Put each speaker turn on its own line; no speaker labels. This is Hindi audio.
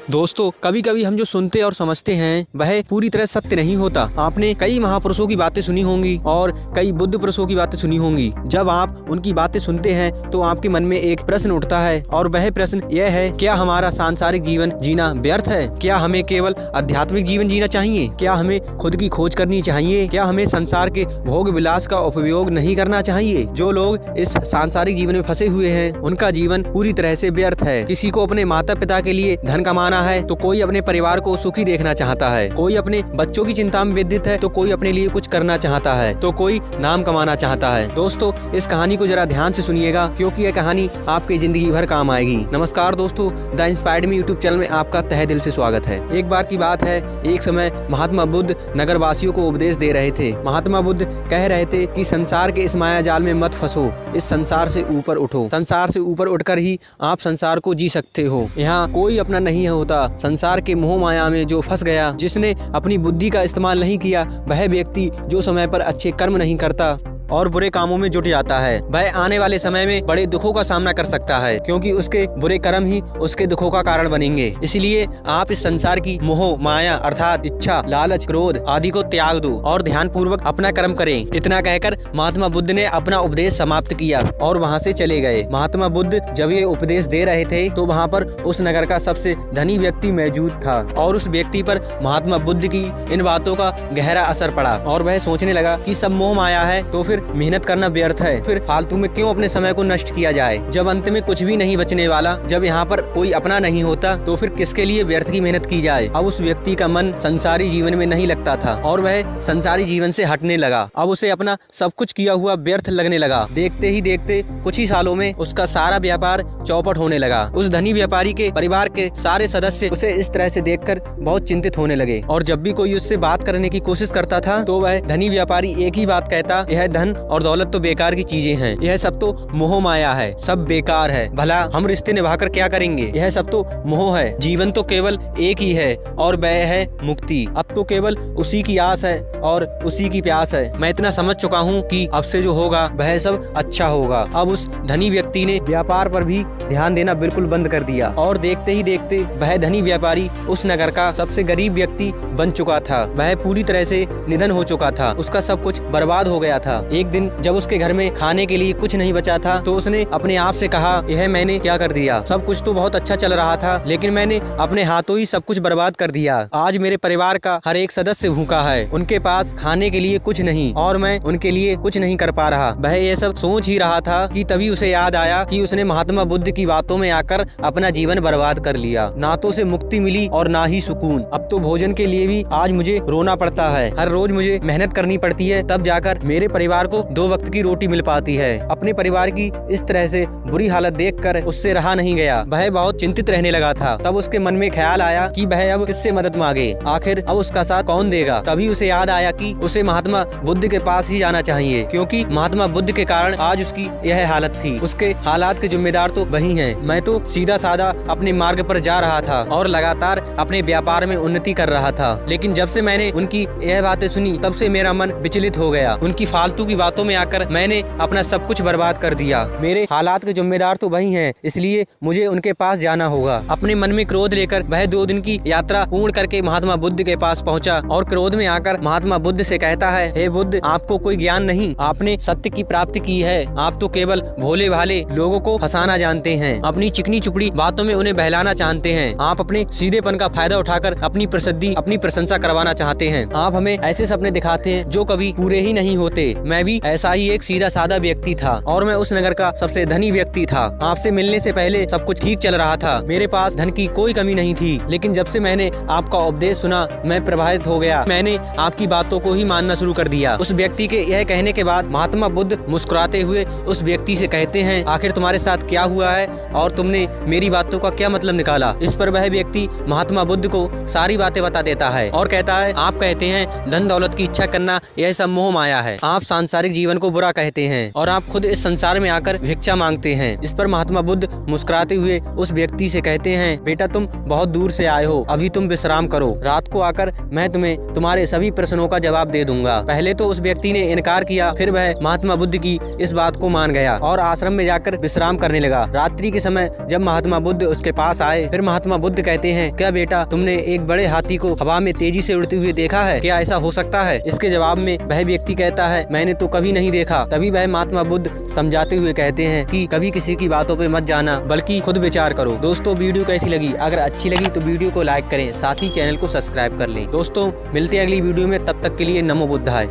दोस्तों, कभी कभी हम जो सुनते और समझते हैं वह पूरी तरह सत्य नहीं होता। आपने कई महापुरुषों की बातें सुनी होंगी और कई बुद्ध पुरुषों की बातें सुनी होंगी। जब आप उनकी बातें सुनते हैं तो आपके मन में एक प्रश्न उठता है और वह प्रश्न यह है, क्या हमारा सांसारिक जीवन जीना व्यर्थ है? क्या हमें केवल आध्यात्मिक जीवन जीना चाहिए? क्या हमें खुद की खोज करनी चाहिए? क्या हमें संसार के भोग विलास का उपयोग नहीं करना चाहिए? जो लोग इस सांसारिक जीवन में फंसे हुए हैं उनका जीवन पूरी तरह से व्यर्थ है। किसी को अपने माता पिता के लिए धन कमाना है तो कोई अपने परिवार को सुखी देखना चाहता है, कोई अपने बच्चों की चिंता में व्यतीत है तो कोई अपने लिए कुछ करना चाहता है, तो कोई नाम कमाना चाहता है। दोस्तों, इस कहानी को जरा ध्यान से सुनिएगा क्योंकि यह कहानी आपकी जिंदगी भर काम आएगी। नमस्कार दोस्तों, the inspired me YouTube channel में आपका तहे दिल से स्वागत है। एक बार की बात है, एक समय महात्मा बुद्ध नगरवासियों को उपदेश दे रहे थे। महात्मा बुद्ध कह रहे थे कि संसार के इस माया जाल में मत फंसो, इस संसार से ऊपर उठो। संसार से ऊपर उठकर ही आप संसार को जी सकते हो। यहाँ कोई अपना नहीं होता। संसार के मोह माया में जो फंस गया, जिसने अपनी बुद्धि का इस्तेमाल नहीं किया, वह व्यक्ति जो समय पर अच्छे कर्म नहीं करता और बुरे कामों में जुट जाता है, वह आने वाले समय में बड़े दुखों का सामना कर सकता है, क्योंकि उसके बुरे कर्म ही उसके दुखों का कारण बनेंगे। इसलिए आप इस संसार की मोह माया अर्थात इच्छा, लालच, क्रोध आदि को त्याग दो और ध्यान पूर्वक अपना कर्म करें। इतना कहकर महात्मा बुद्ध ने अपना उपदेश समाप्त किया और वहाँ से चले गए। महात्मा बुद्ध जब ये उपदेश दे रहे थे तो वहाँ पर उस नगर का सबसे धनी व्यक्ति मौजूद था और उस व्यक्ति पर महात्मा बुद्ध की इन बातों का गहरा असर पड़ा और वह सोचने लगा कि सब मोह माया है तो फिर मेहनत करना व्यर्थ है, फिर फालतू में क्यों अपने समय को नष्ट किया जाए। जब अंत में कुछ भी नहीं बचने वाला, जब यहाँ पर कोई अपना नहीं होता तो फिर किसके लिए व्यर्थ की मेहनत की जाए। अब उस व्यक्ति का मन संसारी जीवन में नहीं लगता था और वह संसारी जीवन से हटने लगा। अब उसे अपना सब कुछ किया हुआ व्यर्थ लगने लगा। देखते ही देखते कुछ ही सालों में उसका सारा व्यापार चौपट होने लगा। उस धनी व्यापारी के परिवार के सारे सदस्य उसे इस तरह से देखकर बहुत चिंतित होने लगे और जब भी कोई उससे बात करने की कोशिश करता था तो वह धनी व्यापारी एक ही बात कहता, यह धन और दौलत तो बेकार की चीजें हैं, यह सब तो मोह माया है, सब बेकार है, भला हम रिश्ते निभाकर क्या करेंगे, यह सब तो मोह है। जीवन तो केवल एक ही है और वह है मुक्ति। अब तो केवल उसी की आस है और उसी की प्यास है। मैं इतना समझ चुका हूँ कि अब से जो होगा वह सब अच्छा होगा। अब उस धनी व्यक्ति ने व्यापार पर भी ध्यान देना बिल्कुल बंद कर दिया और देखते ही देखते वह धनी व्यापारी उस नगर का सबसे गरीब व्यक्ति बन चुका था। वह पूरी तरह से निधन हो चुका था, उसका सब कुछ बर्बाद हो गया था। एक दिन जब उसके घर में खाने के लिए कुछ नहीं बचा था तो उसने अपने आप से कहा, यह मैंने क्या कर दिया। सब कुछ तो बहुत अच्छा चल रहा था लेकिन मैंने अपने हाथों ही सब कुछ बर्बाद कर दिया। आज मेरे परिवार का हर एक सदस्य भूखा है, उनके पास खाने के लिए कुछ नहीं और मैं उनके लिए कुछ नहीं कर पा रहा। वह ये सब सोच ही रहा था कि तभी उसे याद आया कि उसने महात्मा बुद्ध की बातों में आकर अपना जीवन बर्बाद कर लिया। ना तो उसे मुक्ति मिली और ना ही सुकून। अब तो भोजन के लिए भी आज मुझे रोना पड़ता है। हर रोज मुझे मेहनत करनी पड़ती है, तब जाकर मेरे परिवार को 2 वक्त की रोटी मिल पाती है। अपने परिवार की इस तरह से बुरी हालत देखकर उससे रहा नहीं गया। वह बहुत चिंतित रहने लगा था। तब उसके मन में ख्याल आया कि वह अब किससे मदद मांगे, आखिर अब उसका साथ कौन देगा। तभी उसे याद आया कि उसे महात्मा बुद्ध के पास ही जाना चाहिए, क्योंकि महात्मा बुद्ध के कारण आज उसकी यह हालत थी। उसके हालात के जिम्मेदार तो वही हैं। मैं तो सीधा साधा अपने मार्ग पर जा रहा था और लगातार अपने व्यापार में उन्नति कर रहा था, लेकिन जब से मैंने उनकी यह बातें सुनी तब से मेरा मन विचलित हो गया। उनकी फालतू की बातों में आकर मैंने अपना सब कुछ बर्बाद कर दिया। मेरे हालात के जिम्मेदार तो वही हैं, इसलिए मुझे उनके पास जाना होगा। अपने मन में क्रोध लेकर वह 2 दिन की यात्रा पूर्ण करके महात्मा बुद्ध के पास पहुंचा और क्रोध में आकर महात्मा बुद्ध से कहता है, हे बुद्ध, आपको कोई ज्ञान नहीं, आपने सत्य की प्राप्ति की है। आप तो केवल भोले भाले लोगों को फंसाना जानते हैं, अपनी चिकनी चुपड़ी बातों में उन्हें बहलाना जानते हैं। आप अपने सीधेपन का फायदा उठाकर अपनी प्रसिद्धि, अपनी प्रशंसा करवाना चाहते हैं। आप हमें ऐसे सपने दिखाते हैं जो कभी पूरे ही नहीं होते। मैं भी ऐसा ही एक सीधा सादा व्यक्ति था और मैं उस नगर का सबसे धनी व्यक्ति था। आपसे मिलने से पहले सब कुछ ठीक चल रहा था, मेरे पास धन की कोई कमी नहीं थी, लेकिन जब से मैंने आपका उपदेश सुना मैं प्रभावित हो गया। मैंने आपकी बातों को ही मानना शुरू कर दिया। उस व्यक्ति के यह कहने के बाद महात्मा बुद्ध मुस्कुराते हुए उस व्यक्ति से कहते हैं, आखिर तुम्हारे साथ क्या हुआ है और तुमने मेरी बातों का क्या मतलब निकाला। इस पर वह व्यक्ति महात्मा बुद्ध को सारी बातें बता देता है और कहता है, आप कहते हैं धन दौलत की इच्छा करना यह सब मोह माया है। आप सांसारिक जीवन को बुरा कहते हैं और आप खुद इस संसार में आकर भिक्षा मांगते हैं। इस पर महात्मा बुद्ध मुस्कुराते हुए उस व्यक्ति से कहते हैं, बेटा तुम बहुत दूर से आए हो, अभी तुम विश्राम करो, रात को आकर मैं तुम्हें तुम्हारे सभी प्रश्नों का जवाब दे दूंगा। पहले तो उस व्यक्ति ने इनकार किया, फिर वह महात्मा बुद्ध की इस बात को मान गया और आश्रम में जाकर विश्राम करने लगा। रात्रि के समय जब महात्मा बुद्ध उसके पास आए, फिर महात्मा बुद्ध कहते हैं, क्या बेटा तुमने एक बड़े हाथी को हवा में तेजी से उड़ते हुए देखा है? क्या ऐसा हो सकता है? इसके जवाब में वह व्यक्ति कहता है, मैंने तो कभी नहीं देखा। तभी वह महात्मा बुद्ध समझाते हुए कहते हैं कि कभी किसी की बातों पे मत जाना, बल्कि खुद विचार करो। दोस्तों वीडियो कैसी लगी? अगर अच्छी लगी तो वीडियो को लाइक करें, साथ ही चैनल को सब्सक्राइब कर लें। दोस्तों मिलते हैं अगली वीडियो में, तब तक के लिए नमो बुद्धाय।